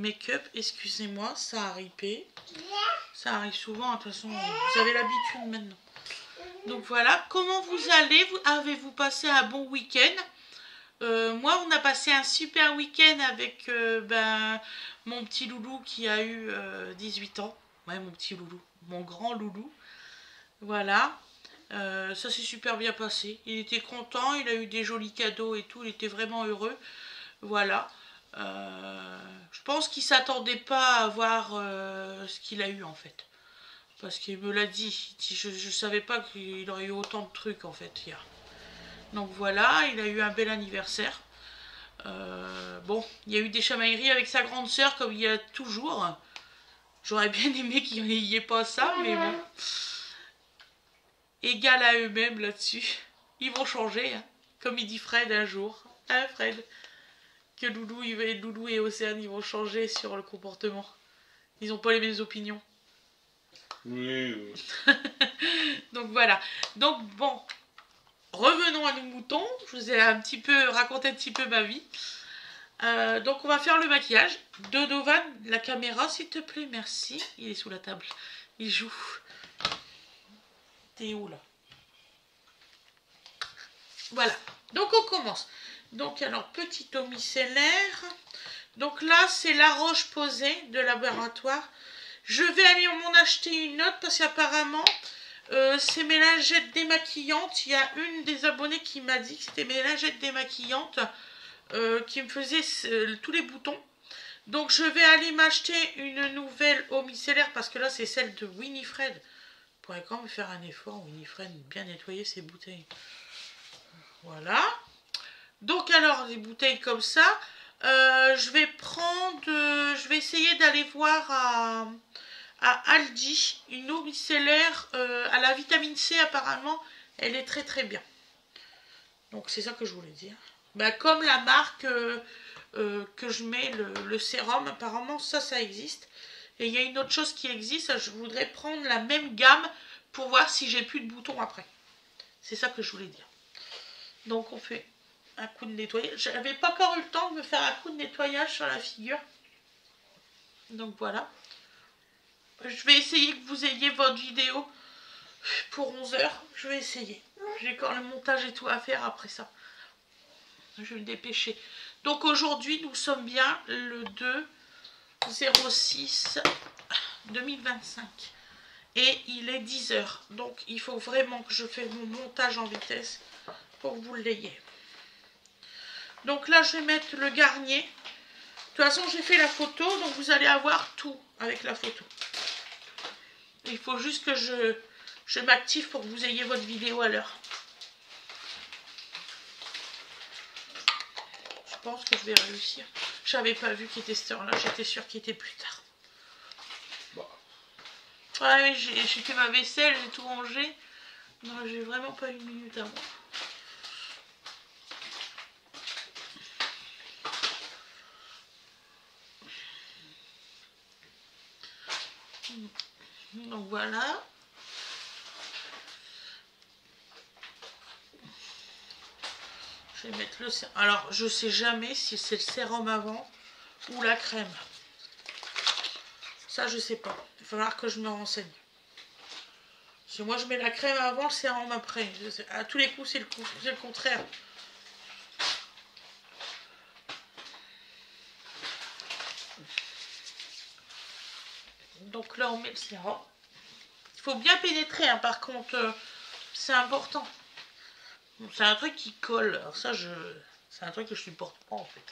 make-up, excusez-moi, ça a ripé. Ça arrive souvent, de toute façon, vous avez l'habitude maintenant. Donc voilà, comment vous allez? Avez-vous passé un bon week-end? Moi, on a passé un super week-end avec mon petit loulou qui a eu 18 ans. Ouais, mon petit loulou, mon grand loulou. Voilà, ça s'est super bien passé. Il était content, il a eu des jolis cadeaux et tout, il était vraiment heureux. Voilà. Je pense qu'il s'attendait pas à voir ce qu'il a eu en fait. Parce qu'il me l'a dit. Je savais pas qu'il aurait eu autant de trucs en fait hier. Donc voilà, il a eu un bel anniversaire. Bon, il y a eu des chamailleries avec sa grande sœur comme il y a toujours. J'aurais bien aimé qu'il n'y ait pas ça, mais bon. Égal à eux-mêmes là-dessus. Ils vont changer, hein. Comme il dit Fred un jour. Hein Fred? Que Loulou et Océane ils vont changer sur le comportement. Ils n'ont pas les mêmes opinions. Oui. Donc voilà. Donc bon, revenons à nos moutons. Je vous ai raconté un petit peu ma vie. Donc on va faire le maquillage. Donovan, la caméra s'il te plaît, merci. Il est sous la table. Il joue. T'es où là? Voilà. Donc on commence. Donc alors petit eau micellaire. Donc là c'est la Roche-Posay de laboratoire. Je vais aller m'en acheter une autre parce qu'apparemment c'est mes lingettes démaquillantes. Il y a une des abonnés qui m'a dit que c'était mes lingettes démaquillantes qui me faisaient tous les boutons. Donc je vais aller m'acheter une nouvelle eau micellaire parce que là c'est celle de Winifred. Je pourrais quand même faire un effort, Winifred, bien nettoyer ses bouteilles. Voilà. Donc alors les bouteilles comme ça. Je vais essayer d'aller voir à Aldi une eau micellaire à la vitamine C apparemment. Elle est très très bien. Donc c'est ça que je voulais dire. Bah, comme la marque que je mets, le sérum, apparemment ça existe. Et il y a une autre chose qui existe, je voudrais prendre la même gamme pour voir si j'ai plus de boutons après. C'est ça que je voulais dire. Donc on fait un coup de nettoyage. J'avais pas encore eu le temps de me faire un coup de nettoyage sur la figure. Donc voilà. Je vais essayer que vous ayez votre vidéo pour 11 h. Je vais essayer. J'ai encore le montage et tout à faire après ça. Je vais me dépêcher. Donc aujourd'hui, nous sommes bien le 2/06/2025. Et il est 10 h. Donc il faut vraiment que je fasse mon montage en vitesse pour que vous l'ayez. Donc là, je vais mettre le garnier. De toute façon, j'ai fait la photo, donc vous allez avoir tout avec la photo. Il faut juste que je m'active pour que vous ayez votre vidéo à l'heure. Je pense que je vais réussir. Je n'avais pas vu qu'il était cette heure-là, j'étais sûre qu'il était plus tard. Ouais, j'ai fait ma vaisselle, j'ai tout rangé. Non, j'ai vraiment pas une minute à moi. Donc voilà. Je vais mettre le sérum. Alors, je sais jamais si c'est le sérum avant ou la crème. Ça, je sais pas. Il va falloir que je me renseigne. Parce que moi, je mets la crème avant, le sérum après. À tous les coups, c'est le contraire. Donc là, on met le sérum. Il faut bien pénétrer, hein, par contre, c'est important. C'est un truc qui colle. Alors ça, c'est un truc que je supporte pas, en fait.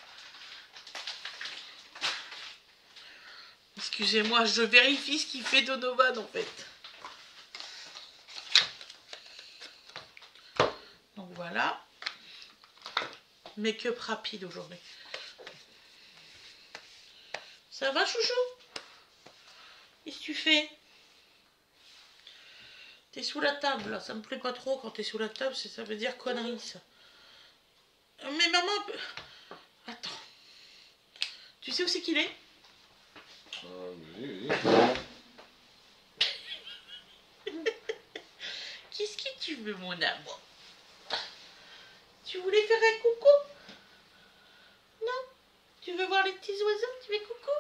Excusez-moi, je vérifie ce qu'il fait Donovan, en fait. Donc voilà. Make-up rapide aujourd'hui. Ça va, chouchou? Qu'est-ce que tu fais? T'es sous la table, là. Ça me plaît pas trop quand t'es sous la table. Ça veut dire connerie, ça. Mais maman... Attends. Tu sais où c'est qu'il est? Oui. Qu'est-ce que tu veux, mon amour? Tu voulais faire un coucou? Non? Tu veux voir les petits oiseaux? Tu fais coucou?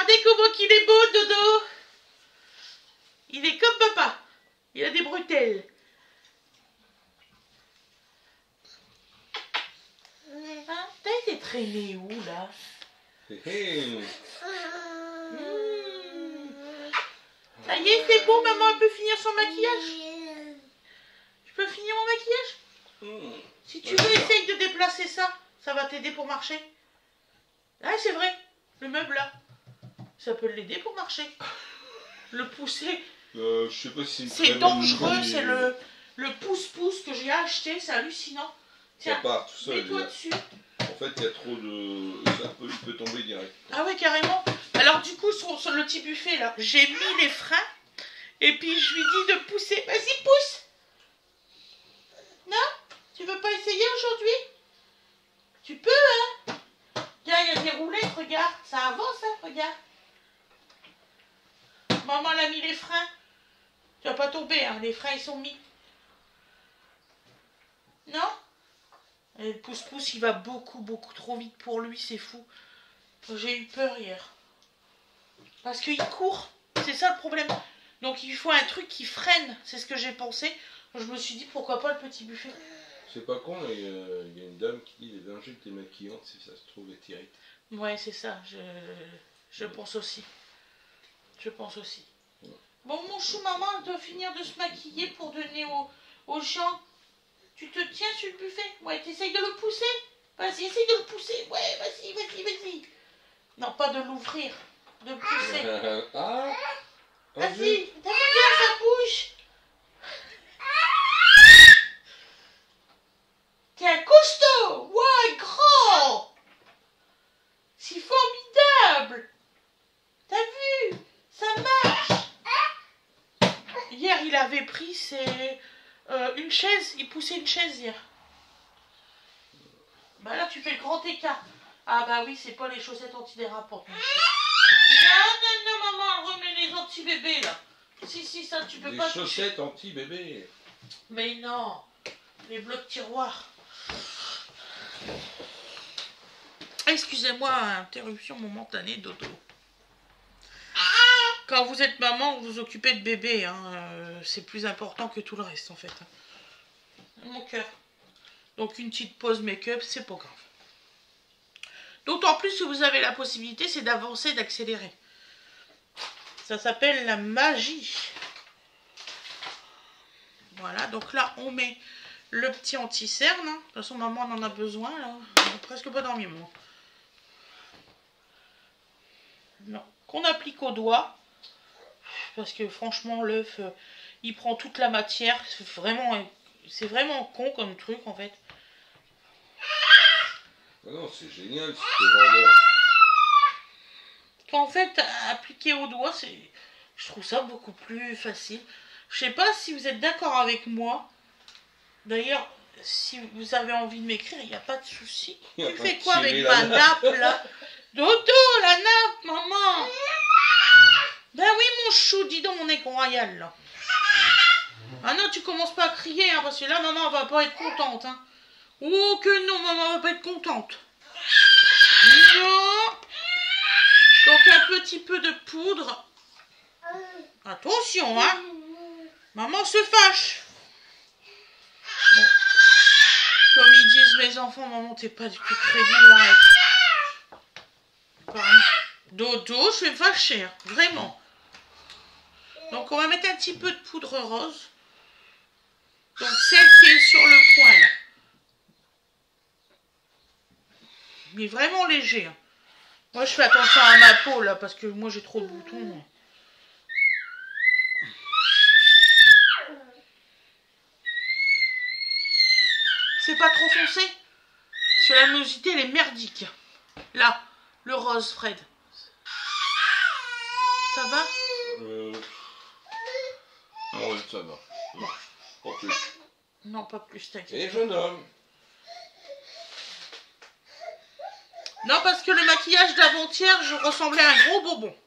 Regardez comment qu'il est beau, Dodo. Il est comme papa. Il a des bretelles. Hein? T'as été traîné où, là? Ça y est, c'est bon, maman, elle peut finir son maquillage? Je peux finir mon maquillage? Si tu veux, essaye de déplacer ça. Ça va t'aider pour marcher. Ah, c'est vrai. Le meuble, là. Ça peut l'aider pour marcher. Le pousser. Je sais pas si c'est dangereux, c'est le pouce-pouce que j'ai acheté. C'est hallucinant. Tiens, ça part tout seul. mets-toi dessus. En fait, il y a trop de... il peut tomber direct. Ah ouais, carrément. Alors du coup, sur le petit buffet, là, j'ai mis les freins. Et puis, je lui dis de pousser. Vas-y, pousse. Non? Tu veux pas essayer aujourd'hui? Tu peux, hein? Tiens, il y a des roulettes, regarde. Ça avance, hein, regarde. Maman, elle a mis les freins. Tu vas pas tomber, hein. Les freins, ils sont mis. Non? Et le pouce-pouce, il va beaucoup trop vite pour lui, c'est fou. J'ai eu peur hier. Parce qu'il court. C'est ça le problème. Donc il faut un truc qui freine. C'est ce que j'ai pensé. Je me suis dit, pourquoi pas le petit buffet? C'est pas con, il y a une dame qui dit les lingettes démaquillantes, si ça se trouve, est tirée. Ouais, c'est ça. Je pense aussi. Je pense aussi. Bon, mon chou, maman, elle doit finir de se maquiller pour donner aux gens. Tu te tiens sur le buffet? Ouais, t'essayes de le pousser? Vas-y, essaye de le pousser. Ouais, vas-y. Non, pas de l'ouvrir. De le pousser. Vas-y, t'as vu bien sa bouche? T'es un costaud. Ouais, grand. C'est formidable. T'as vu? Ça marche. Hier, il avait pris une chaise. Il poussait une chaise hier. Bah là, tu fais le grand écart. Ah bah oui, c'est pas les chaussettes antidérapantes. Non, maman, remets les anti-bébés là. Si, ça, tu peux pas toucher. Les chaussettes anti-bébé. Mais non, les blocs tiroirs. Excusez-moi, interruption momentanée, Dodo. Quand vous êtes maman, vous vous occupez de bébé. Hein, c'est plus important que tout le reste, en fait. Mon cœur. Donc, une petite pause make-up, c'est pas grave. D'autant plus si vous avez la possibilité, c'est d'avancer, d'accélérer. Ça s'appelle la magie. Voilà, donc là, on met le petit anti-cerne. Hein. De toute façon, maman en a besoin. Là. On n'a presque pas dormi, moi. Non. Qu'on applique au doigt. Parce que franchement, l'œuf, il prend toute la matière. C'est vraiment con comme truc, en fait. Ah non, c'est génial, c'est vendeur. En fait, appliquer au doigt, je trouve ça beaucoup plus facile. Je sais pas si vous êtes d'accord avec moi. D'ailleurs, si vous avez envie de m'écrire, il n'y a pas de souci. Tu fais quoi avec ma nappe là? Dodo, la nappe, maman. Ben oui, mon chou, dis donc mon aigle royal là. Ah non, tu commences pas à crier, hein, parce que là, maman va pas être contente. Hein. Oh que non, maman va pas être contente. Non. Donc un petit peu de poudre. Attention, hein. Maman se fâche. Bon. Comme ils disent mes enfants, maman, t'es pas du tout crédible, arrête. Dodo, je vais me fâcher, hein, vraiment. Donc on va mettre un petit peu de poudre rose. Donc celle qui est sur le coin, là. Mais vraiment léger. Hein. Moi, je fais attention à ma peau, là, parce que moi, j'ai trop de boutons. C'est pas trop foncé. Parce que la luminosité, elle est merdique. Là, le rose, Fred. Ça va? Oui, ça va. Bon. Pas plus. Non, pas plus, t'inquiète. Et jeune homme. Non, parce que le maquillage d'avant-hier, je ressemblais à un gros bonbon.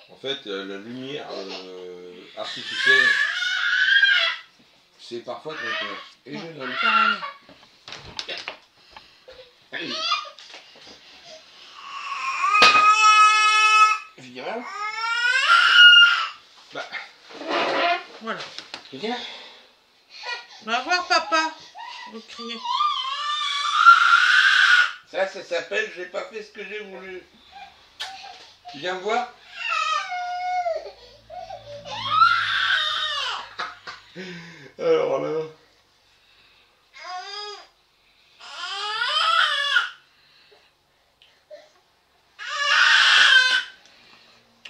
En fait, la lumière artificielle, c'est parfois trompeur. Et jeune homme. Carrément. Vous criez. Ça s'appelle j'ai pas fait ce que j'ai voulu. Tu viens me voir? Alors là.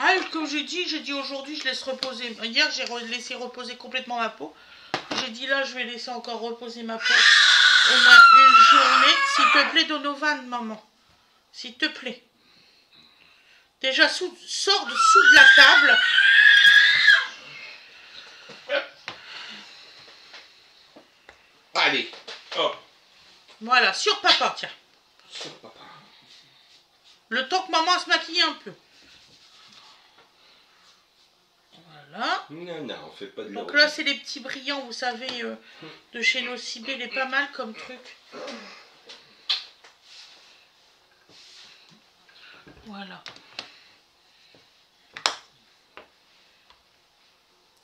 Ah, comme j'ai dit aujourd'hui je laisse reposer. Hier j'ai laissé reposer complètement ma peau. J'ai dit là je vais laisser encore reposer ma peau au moins une journée. S'il te plaît Donovan, maman. S'il te plaît. Déjà sors dessous de la table. Allez, hop. Voilà, sur papa, tiens. Sur papa. Le temps que maman se maquille un peu. Voilà. Non, on fait pas de Donc là, c'est les petits brillants, vous savez, de chez Nocibé. Il est pas mal comme truc. Voilà.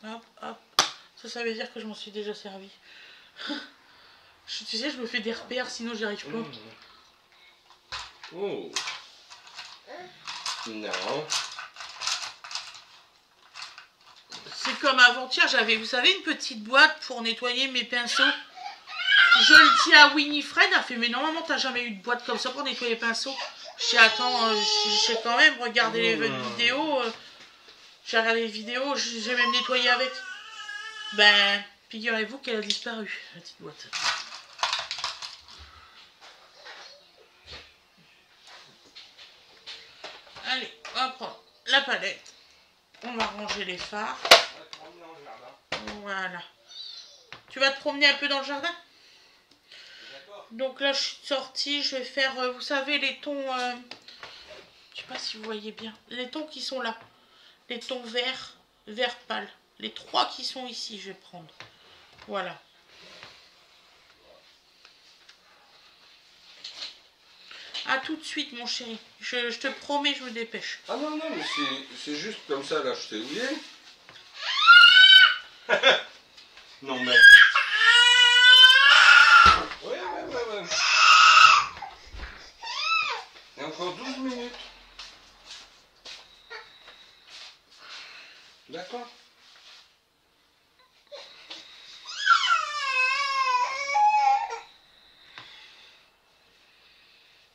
Hop, hop. Ça veut dire que je m'en suis déjà servi. Tu sais, je me fais des repères, sinon j'y arrive pas. Oh. Non. C'est comme avant-hier, j'avais, vous savez, une petite boîte pour nettoyer mes pinceaux. Je le dis à Winifred, elle fait, mais normalement, t'as jamais eu de boîte comme ça pour nettoyer les pinceaux. Je dis, attends, j'ai quand même regardé les vidéos. J'ai regardé les vidéos, j'ai même nettoyé avec. Ben, figurez-vous qu'elle a disparu, la petite boîte. Allez, on va prendre la palette. On va ranger les fards. Voilà. Tu vas te promener un peu dans le jardin? Donc là, je suis sortie. Je vais faire, vous savez, les tons... je sais pas si vous voyez bien. Les tons qui sont là. Les tons verts, vert pâle. Les 3 qui sont ici, je vais prendre. Voilà. À tout de suite, mon chéri. Je te promets, je me dépêche. Ah non, mais c'est juste comme ça, là, je t'ai oublié. Non, mais... Ouais. Il y a encore 12 minutes. D'accord.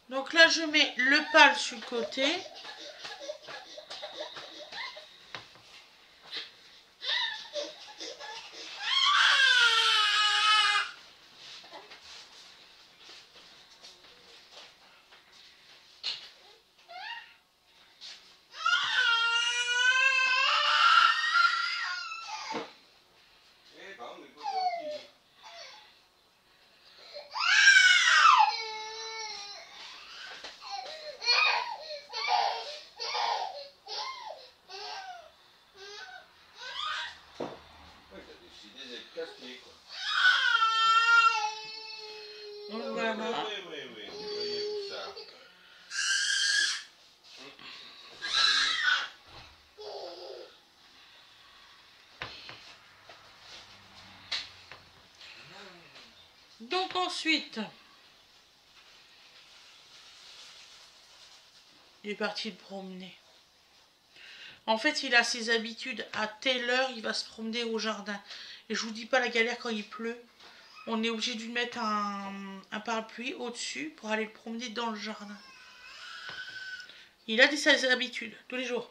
Donc là, je mets le pâle sur le côté. Donc voilà. Oui, voyez-vous ça. Donc ensuite, il est parti le promener. En fait, il a ses habitudes. À telle heure, il va se promener au jardin. Et je vous dis pas la galère quand il pleut. On est obligé de lui mettre un parapluie au-dessus pour aller le promener dans le jardin. Il a ses habitudes, tous les jours.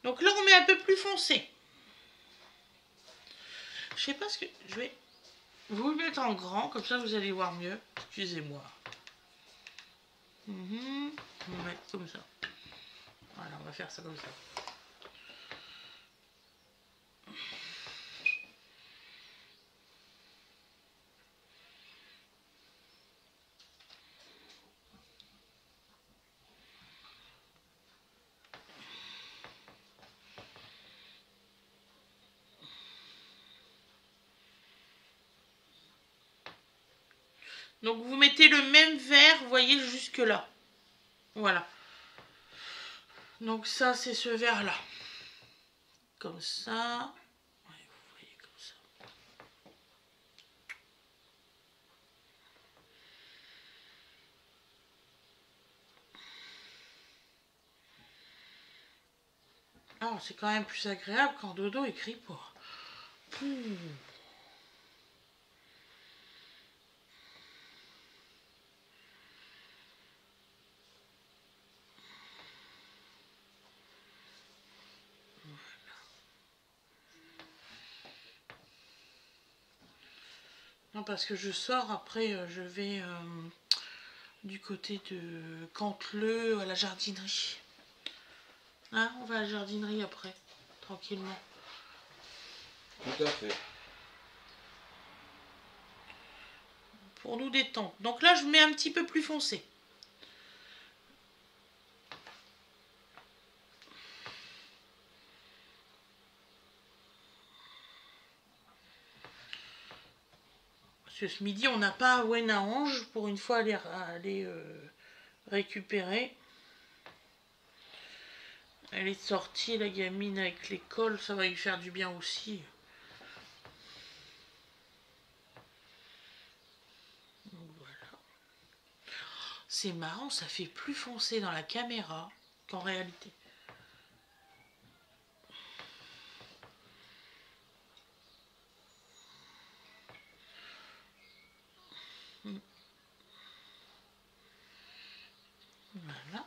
Donc là, on met un peu plus foncé. Je sais pas ce que... Je vais vous le mettre en grand, comme ça vous allez voir mieux. Excusez-moi. On va mettre comme ça. Voilà, on va faire ça comme ça. Donc vous mettez le même vert, vous voyez, jusque là. Voilà. Donc ça, c'est ce vert là. Comme ça. Ouais, vous voyez comme ça. voilà, c'est quand même plus agréable quand Dodo écrit pas. Non, parce que je sors, après je vais du côté de Canteleu à la jardinerie. Hein, on va à la jardinerie après, tranquillement. Tout à fait. Pour nous détendre. Donc là, je mets un petit peu plus foncé. Parce que ce midi, on n'a pas Wen à Ange pour une fois aller récupérer. Elle est sortie, la gamine, avec l'école, ça va lui faire du bien aussi. Donc voilà. C'est marrant, ça fait plus foncé dans la caméra qu'en réalité. Voilà.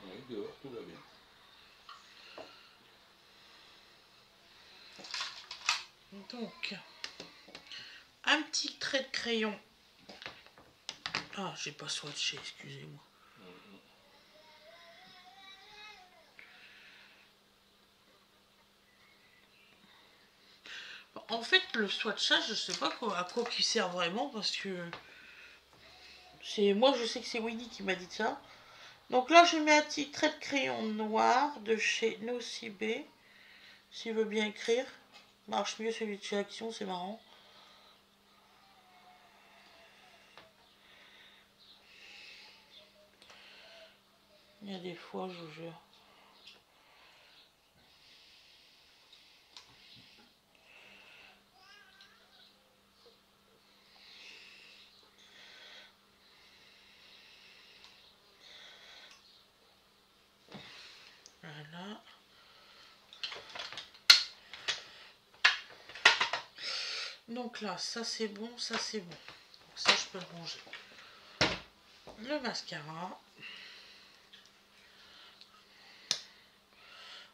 Oui, dehors, tout va bien. Donc, un petit trait de crayon. Ah, j'ai pas swatché, excusez-moi. En fait, le swatchage, je sais pas à quoi il sert vraiment, parce que moi, je sais que c'est Winnie qui m'a dit ça. Donc là, je mets un petit trait de crayon noir de chez Nocibé, s'il veut bien écrire. Marche mieux celui de chez Action, c'est marrant. Il y a des fois, je vous jure. Voilà. Donc là, ça c'est bon, ça c'est bon. Donc ça, je peux le ranger. Le mascara.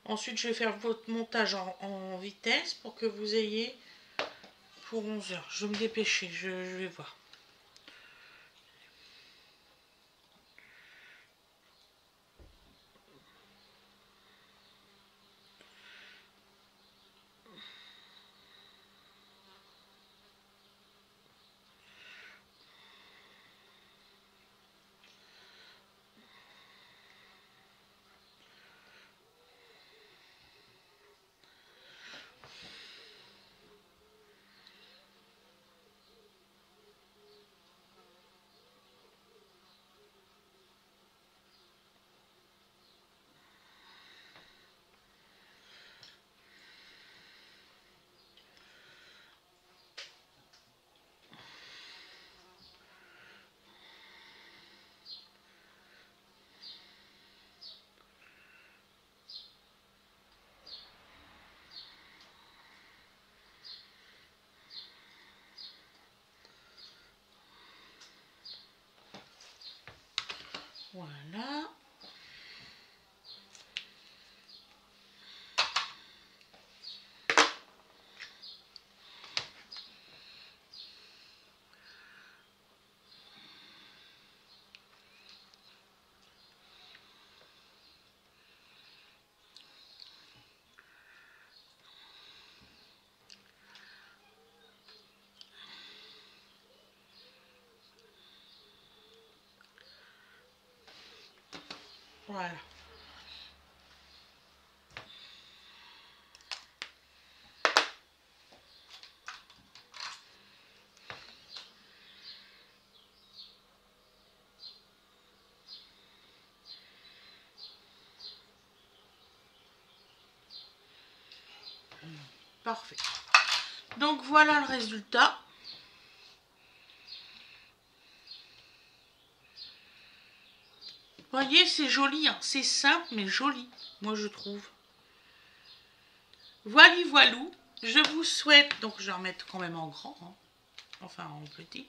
Ensuite, je vais faire votre montage en vitesse pour que vous ayez pour 11 heures. Je vais me dépêcher, je vais voir. Voilà. Voilà. parfait. Donc voilà le résultat. Vous voyez, c'est joli, hein. C'est simple mais joli, moi je trouve. Voilà, voilou. Je vous souhaite, donc je vais remettre quand même en grand, hein. Enfin en petit.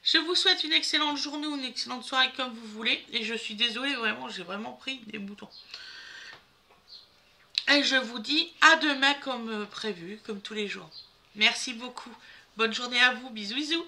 Je vous souhaite une excellente journée ou une excellente soirée comme vous voulez. Et je suis désolée, vraiment, j'ai vraiment pris des boutons. Et je vous dis à demain comme prévu, comme tous les jours. Merci beaucoup. Bonne journée à vous. Bisous, bisous.